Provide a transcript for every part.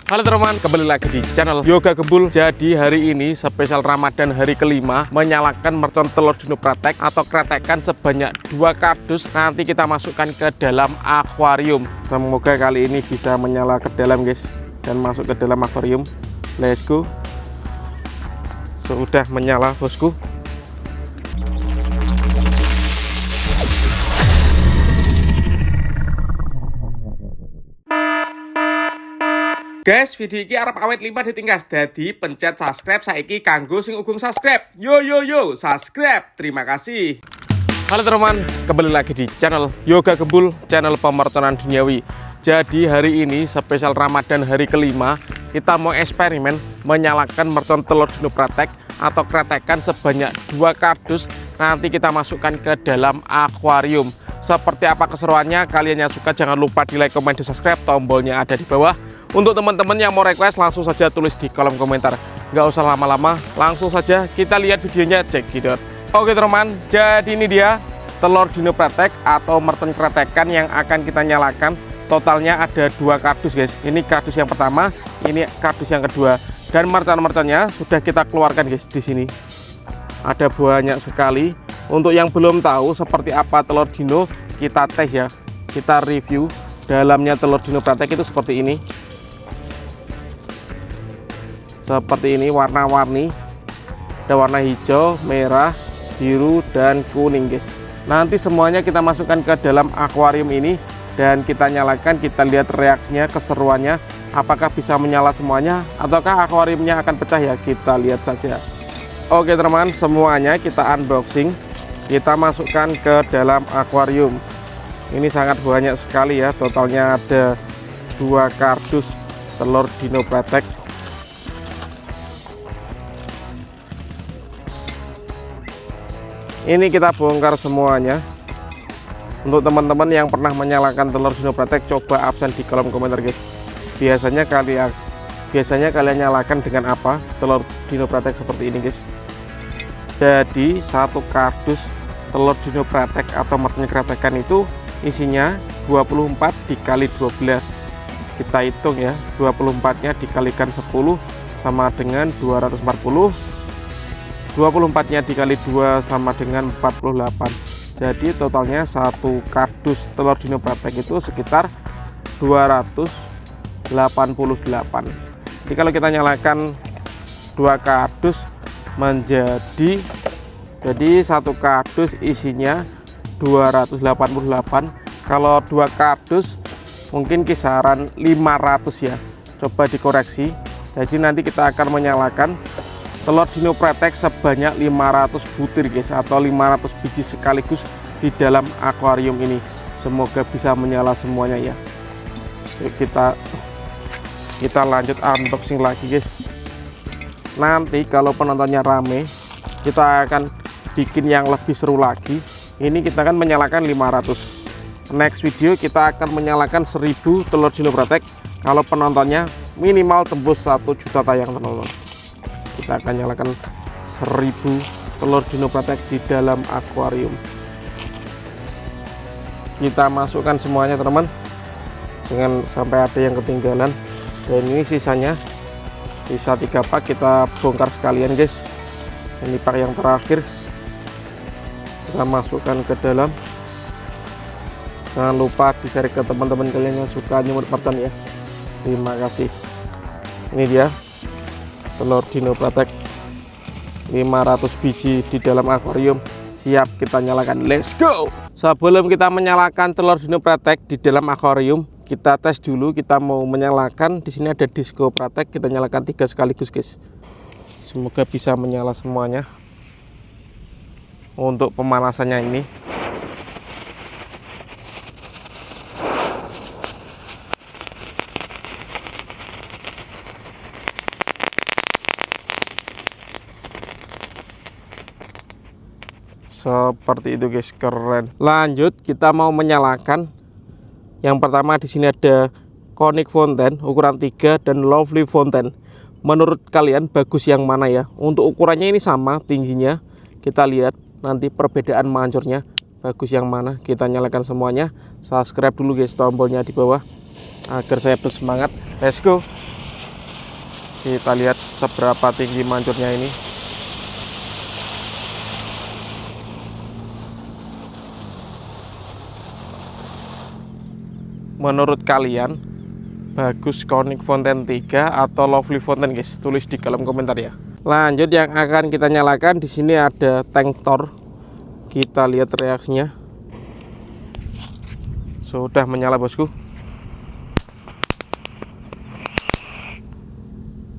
Halo teman-teman, kembali lagi di channel Yoga Gembul. Jadi hari ini spesial Ramadan hari kelima, menyalakan mercon telur dino pratek atau kretekan sebanyak 2 kardus. Nanti kita masukkan ke dalam akuarium. Semoga kali ini bisa menyala ke dalam guys, dan masuk ke dalam akuarium. Let's go. Sudah menyala bosku. Guys, video ini arep awet 5 ditinggas. Jadi pencet subscribe saiki kanggo sing ugung subscribe. Yo subscribe. Terima kasih. Halo teman-teman, kembali lagi di channel Yoga Gembul, channel pemertonan duniawi. Jadi hari ini spesial Ramadan hari kelima, kita mau eksperimen menyalakan mercon telur dino pratek atau kretekan sebanyak 2 kardus. Nanti kita masukkan ke dalam akuarium. Seperti apa keseruannya? Kalian yang suka jangan lupa di like, komen, dan subscribe. Tombolnya ada di bawah. Untuk teman-teman yang mau request langsung saja tulis di kolom komentar. Nggak usah lama-lama, langsung saja kita lihat videonya, cekidot. Oke teman-teman, jadi ini dia telur dino pratek atau mercon kretekan yang akan kita nyalakan. Totalnya ada 2 kardus guys. Ini kardus yang pertama, ini kardus yang kedua. Dan mercon-merconnya sudah kita keluarkan guys di sini. Ada banyak sekali. Untuk yang belum tahu seperti apa telur dino, kita tes ya. Kita review dalamnya telur dino pratek itu seperti ini. Seperti ini, warna-warni, ada warna hijau, merah, biru, dan kuning guys. Nanti semuanya kita masukkan ke dalam akuarium ini dan kita nyalakan. Kita lihat reaksinya, keseruannya, apakah bisa menyala semuanya ataukah akuariumnya akan pecah ya. Kita lihat saja. Oke teman-teman, semuanya kita unboxing, kita masukkan ke dalam akuarium. Ini sangat banyak sekali ya, totalnya ada 2 kardus telur dino pratek. Ini kita bongkar semuanya. Untuk teman-teman yang pernah menyalakan telur dino pratek, coba absen di kolom komentar guys. Biasanya kalian nyalakan dengan apa telur dino pratek seperti ini guys. Jadi 1 kardus telur dino pratek atau mercon kretekan itu isinya 24 dikali 12. Kita hitung ya, 24 nya dikalikan 10 sama dengan 240. 24 nya dikali 2 sama dengan 48. Jadi totalnya 1 kardus telur dino pratek itu sekitar 288. Jadi kalau kita nyalakan 2 kardus menjadi 1 kardus isinya 288. Kalau 2 kardus mungkin kisaran 500 ya. Coba dikoreksi. Jadi nanti kita akan menyalakan telur dino pratek sebanyak 500 butir guys, atau 500 biji sekaligus di dalam akuarium ini. Semoga bisa menyala semuanya ya. Yuk kita lanjut unboxing lagi guys. Nanti kalau penontonnya rame, kita akan bikin yang lebih seru lagi. Ini kita akan menyalakan 500. Next video kita akan menyalakan 1000 telur dino pratek kalau penontonnya minimal tembus 1 juta tayang teman-teman. Kita akan nyalakan 1000 telur dino pratek di dalam akuarium. Kita masukkan semuanya teman-teman, jangan sampai ada yang ketinggalan. Dan ini sisanya, sisa 3 pak kita bongkar sekalian guys. Ini pak yang terakhir kita masukkan ke dalam. Jangan lupa di share ke teman-teman kalian yang suka nyemut mercon ya. Terima kasih. Ini dia telur dino pratek 500 biji di dalam akuarium, siap kita nyalakan. Let's go. Sebelum kita menyalakan telur dino pratek di dalam akuarium, kita tes dulu. Kita mau menyalakan, di sini ada disco pratek, kita nyalakan 3 sekaligus guys. Semoga bisa menyala semuanya. Untuk pemanasannya ini seperti itu guys, keren. Lanjut kita mau menyalakan. Yang pertama di sini ada conic fountain ukuran 3 dan lovely fountain. Menurut kalian bagus yang mana ya? Untuk ukurannya ini sama tingginya. Kita lihat nanti perbedaan mancurnya bagus yang mana. Kita nyalakan semuanya. Subscribe dulu guys, tombolnya di bawah agar saya bersemangat. Let's go. Kita lihat seberapa tinggi mancurnya ini. Menurut kalian bagus Conic Fountain 3 atau Lovely Fountain guys? Tulis di kolom komentar ya. Lanjut yang akan kita nyalakan, di sini ada tank Thor. Kita lihat reaksinya. Sudah menyala bosku.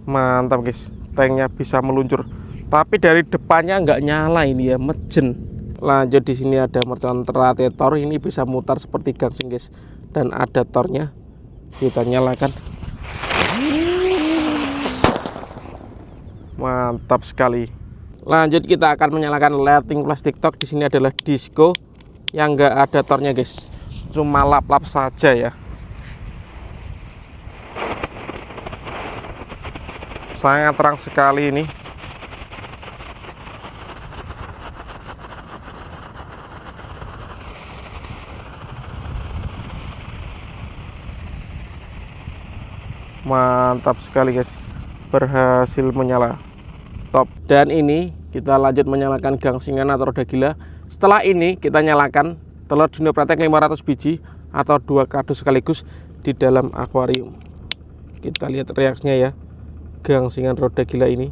Mantap guys, tanknya bisa meluncur. Tapi dari depannya nggak nyala ini ya, mejen. Lanjut di sini ada mercon rotator, ini bisa mutar seperti gangsing guys. Dan ada tornya. Kita nyalakan. Mantap sekali. Lanjut kita akan menyalakan lighting plastik torque. Di sini adalah disco yang nggak ada tornya guys, cuma lap-lap saja ya. Sangat terang sekali ini. Mantap sekali guys, berhasil menyala. Top. Dan ini kita lanjut menyalakan gangsingan atau roda gila. Setelah ini kita nyalakan telur dinopratek 500 biji atau 2 kardus sekaligus di dalam akuarium. Kita lihat reaksinya ya, gangsingan roda gila ini.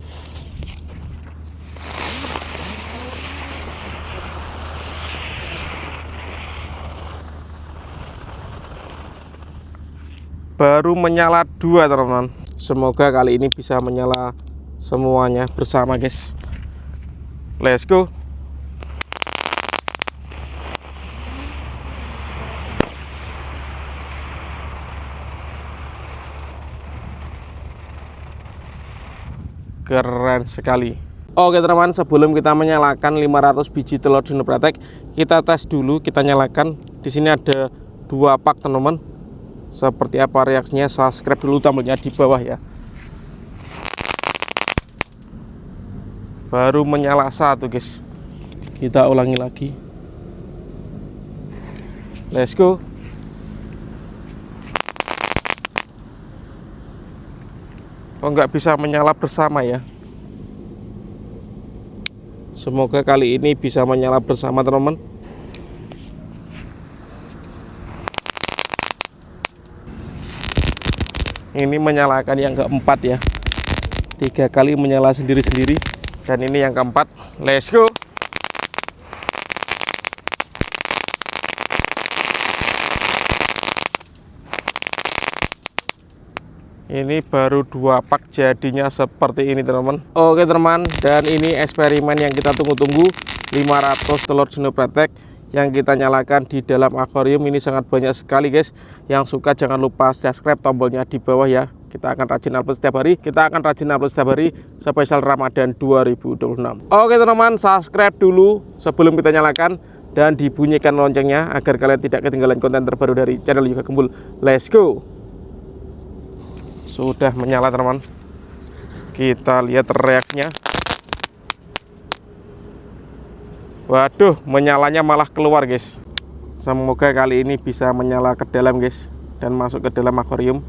Baru menyala 2 teman-teman. Semoga kali ini bisa menyala semuanya bersama guys. Let's go. Keren sekali. Oke teman-teman, sebelum kita menyalakan 500 biji telur dinopratek, kita tes dulu, kita nyalakan. Di sini ada 2 pak teman-teman. Seperti apa reaksinya? Subscribe dulu tombolnya di bawah ya. Baru menyala 1 guys. Kita ulangi lagi. Let's go. Kok nggak bisa menyala bersama ya? Semoga kali ini bisa menyala bersama teman-teman. Ini menyalakan yang keempat ya. 3 kali menyala sendiri-sendiri. Dan ini yang keempat. Let's go. Ini baru 2 pak jadinya seperti ini teman-teman. Oke teman, dan ini eksperimen yang kita tunggu-tunggu. 500 telur dinopratek yang kita nyalakan di dalam akuarium. Ini sangat banyak sekali guys. Yang suka jangan lupa subscribe, tombolnya di bawah ya. Kita akan rajin upload setiap hari. Spesial Ramadan 2026. Oke teman-teman, subscribe dulu sebelum kita nyalakan dan dibunyikan loncengnya agar kalian tidak ketinggalan konten terbaru dari channel Yoga Gembul. Let's go. Sudah menyala teman-teman. Kita lihat reaksinya. Waduh, menyalanya malah keluar guys. Semoga kali ini bisa menyala ke dalam guys dan masuk ke dalam akuarium.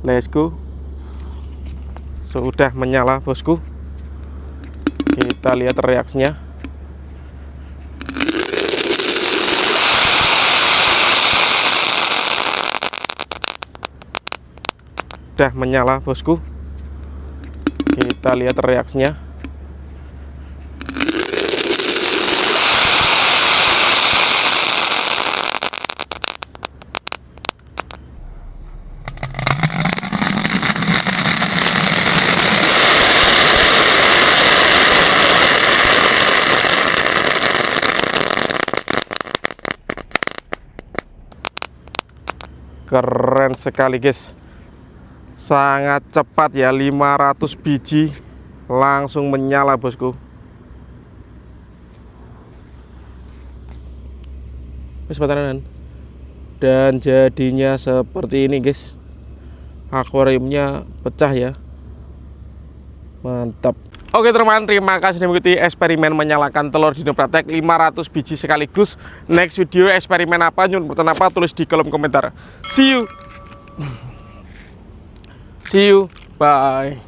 Let's go. Sudah menyala bosku. Kita lihat reaksinya. Sudah menyala bosku. Kita lihat reaksinya. Keren sekali guys, sangat cepat ya. 500 biji langsung menyala bosku. Dan jadinya seperti ini guys, akuariumnya pecah ya. Mantap. Oke teman-teman, terima kasih sudah mengikuti eksperimen menyalakan telur dinopratek 500 biji sekaligus. Next video eksperimen apa, nyuntutan apa, tulis di kolom komentar. See you. Bye.